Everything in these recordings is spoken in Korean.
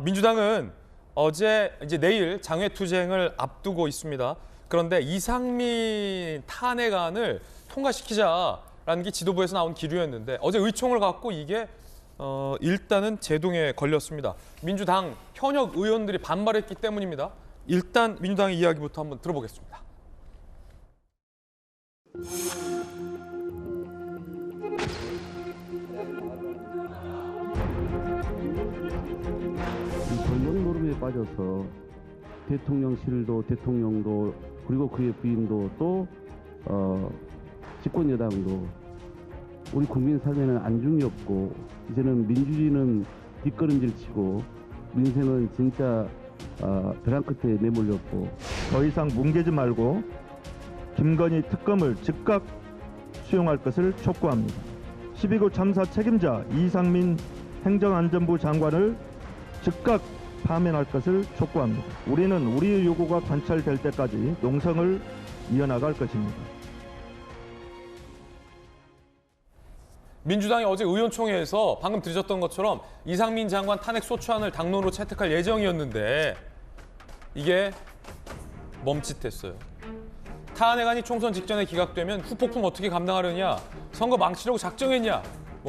민주당은 어제 이제 내일 장외투쟁을 앞두고 있습니다. 그런데 이상민 탄핵안을 통과시키자라는 게 지도부에서 나온 기류였는데 어제 의총을 갖고 이게 일단은 제동에 걸렸습니다. 민주당 현역 의원들이 반발했기 때문입니다. 일단 민주당의 이야기부터 한번 들어보겠습니다. 권력 노름에 빠져서 대통령실도 대통령도 그리고 그의 부인도 또 집권 여당도 우리 국민 삶에는 안중이 없고 이제는 민주주의는 뒷걸음질 치고 민생은 진짜 벼랑 끝에 내몰렸고 더 이상 뭉개지 말고 김건희 특검을 즉각 수용할 것을 촉구합니다. 12구 참사 책임자 이상민 행정안전부 장관을 즉각 파면할 것을 촉구합니다. 우리는 우리의 요구가 관철될 때까지 농성을 이어나갈 것입니다. 민주당이 어제 의원총회에서 방금 들으셨던 것처럼 이상민 장관 탄핵 소추안을 당론으로 채택할 예정이었는데 이게 멈칫했어요. 탄핵안이 총선 직전에 기각되면 후폭풍 어떻게 감당하려냐, 선거 망치려고 작정했냐,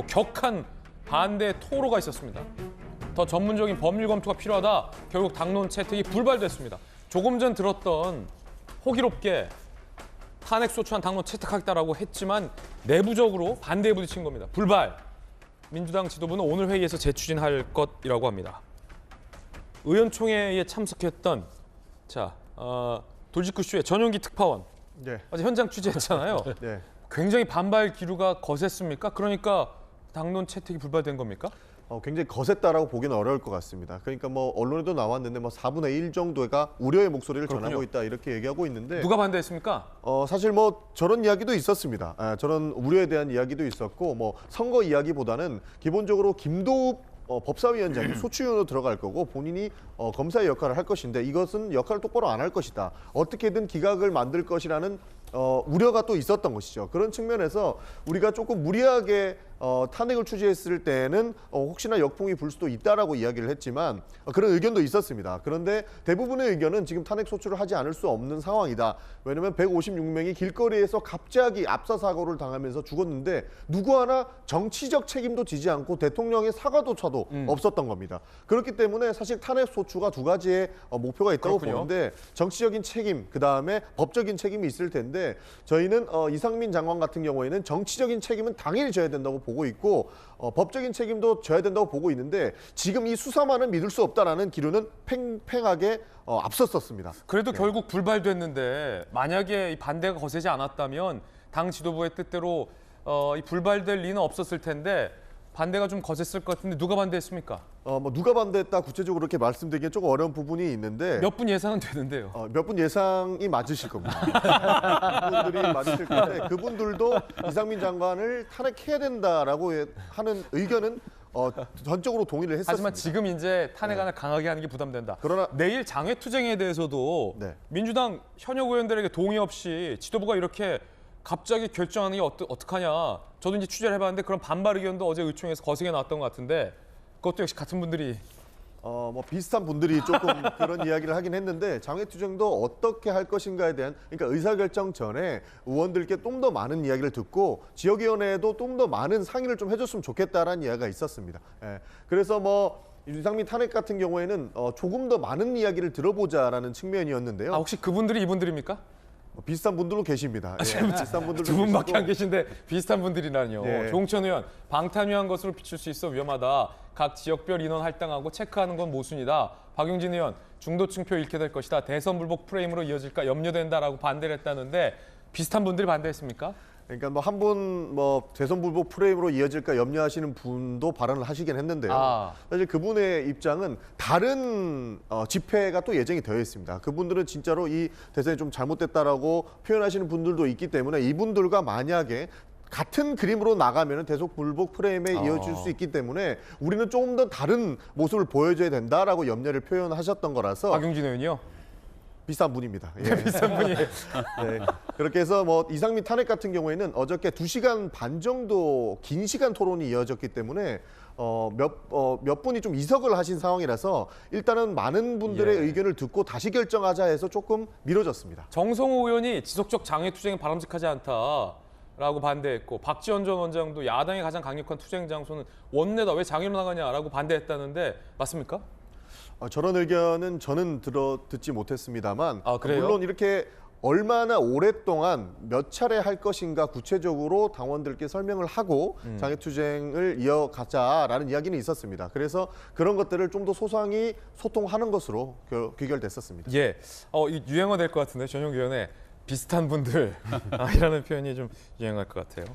격한 반대 토로가 있었습니다. 더 전문적인 법률 검토가 필요하다. 결국 당론 채택이 불발됐습니다. 조금 전 들었던 호기롭게 탄핵 소추안 당론 채택하겠다라고 했지만 내부적으로 반대에 부딪힌 겁니다. 불발. 민주당 지도부는 오늘 회의에서 재추진할 것이라고 합니다. 의원총회에 참석했던 돌직구쇼의 전용기 특파원 네. 어제 현장 취재했잖아요. 네. 굉장히 반발 기류가 거셌습니까? 그러니까 당론 채택이 불발된 겁니까? 굉장히 거셌다라고 보기는 어려울 것 같습니다. 그러니까 언론에도 나왔는데 4분의 1 정도가 우려의 목소리를 그렇군요. 전하고 있다 이렇게 얘기하고 있는데 누가 반대했습니까? 사실 저런 이야기도 있었습니다. 저런 우려에 대한 이야기도 있었고 선거 이야기보다는 기본적으로 김도읍 법사위원장이 소추위원으로 들어갈 거고 본인이 검사의 역할을 할 것인데 이것은 역할을 똑바로 안 할 것이다. 어떻게든 기각을 만들 것이라는 우려가 또 있었던 것이죠. 그런 측면에서 우리가 조금 무리하게 탄핵을 추진했을 때는 혹시나 역풍이 불 수도 있다라고 이야기를 했지만 그런 의견도 있었습니다. 그런데 대부분의 의견은 지금 탄핵 소추를 하지 않을 수 없는 상황이다. 왜냐하면 156명이 길거리에서 갑자기 압사 사고를 당하면서 죽었는데 누구 하나 정치적 책임도 지지 않고 대통령의 사과조차도 없었던 겁니다. 그렇기 때문에 사실 탄핵 소추가 두 가지의 목표가 있다고 그렇군요. 보는데 정치적인 책임, 그다음에 법적인 책임이 있을 텐데 저희는 이상민 장관 같은 경우에는 정치적인 책임은 당연히 져야 된다고 보고 있고 법적인 책임도 져야 된다고 보고 있는데 지금 이 수사만은 믿을 수 없다라는 기류는 팽팽하게 앞섰었습니다. 그래도 결국 불발됐는데 만약에 이 반대가 거세지 않았다면 당 지도부의 뜻대로 이 불발될 리는 없었을 텐데 반대가 좀 거셌을 것 같은데 누가 반대했습니까? 누가 반대했다 구체적으로 이렇게 말씀드리기엔 조금 어려운 부분이 있는데 몇 분 예상은 되는데요. 몇 분 예상이 맞으실 겁니다. 그분들이 맞으실 건데 그분들도 이상민 장관을 탄핵해야 된다라고 하는 의견은 전적으로 동의를 했었습니다. 하지만 지금 이제 탄핵안을 강하게 하는 게 부담된다. 그러나 내일 장외투쟁에 대해서도 네. 민주당 현역 의원들에게 동의 없이 지도부가 이렇게 갑자기 결정하는 게 어떡하냐. 저도 이제 취재를 해봤는데 그런 반발 의견도 어제 의총에서 거세게 나왔던 것 같은데 그것도 역시 같은 분들이 비슷한 분들이 조금 그런 이야기를 하긴 했는데 장외투쟁도 어떻게 할 것인가에 대한 그러니까 의사결정 전에 의원들께 좀 더 많은 이야기를 듣고 지역위원회에도 좀 더 많은 상의를 좀 해줬으면 좋겠다라는 이야기가 있었습니다. 그래서 이상민 탄핵 같은 경우에는 조금 더 많은 이야기를 들어보자라는 측면이었는데요. 혹시 그분들이 이분들입니까? 비슷한 분들도 계십니다. 비슷한 분들도 두 분밖에 계시고. 안 계신데 비슷한 분들이라뇨. 네. 조홍천 의원, 방탄유한 것으로 비출 수 있어 위험하다. 각 지역별 인원 할당하고 체크하는 건 모순이다. 박용진 의원, 중도층표 잃게 될 것이다. 대선 불복 프레임으로 이어질까 염려된다라고 반대를 했다는데 비슷한 분들이 반대했습니까? 그러니까 한 분 대선 불복 프레임으로 이어질까 염려하시는 분도 발언을 하시긴 했는데요. 사실 그분의 입장은 다른 집회가 또 예정이 되어 있습니다. 그분들은 진짜로 이 대선이 좀 잘못됐다라고 표현하시는 분들도 있기 때문에 이분들과 만약에 같은 그림으로 나가면 대선 불복 프레임에 이어질 수 있기 때문에 우리는 조금 더 다른 모습을 보여줘야 된다라고 염려를 표현하셨던 거라서 박용진 의원이요? 비싼 분입니다. 비싼 분이에요. 네. 그렇게 해서 이상민 탄핵 같은 경우에는 어저께 2시간 반 정도 긴 시간 토론이 이어졌기 때문에 몇 분이 좀 이석을 하신 상황이라서 일단은 많은 분들의 예. 의견을 듣고 다시 결정하자 해서 조금 미뤄졌습니다. 정성호 의원이 지속적 장외 투쟁이 바람직하지 않다라고 반대했고 박지원 전 원장도 야당의 가장 강력한 투쟁 장소는 원내다. 왜 장외로 나가냐라고 반대했다는데 맞습니까? 저런 의견은 저는 듣지 못했습니다만 아, 그래요? 물론 이렇게 얼마나 오랫동안 몇 차례 할 것인가 구체적으로 당원들께 설명을 하고 장애투쟁을 이어가자라는 이야기는 있었습니다. 그래서 그런 것들을 좀 더 소상히 소통하는 것으로 귀결됐었습니다. 예, 이 유행어 될 것 같은데 전용위원회 비슷한 분들이라는 표현이 좀 유행할 것 같아요.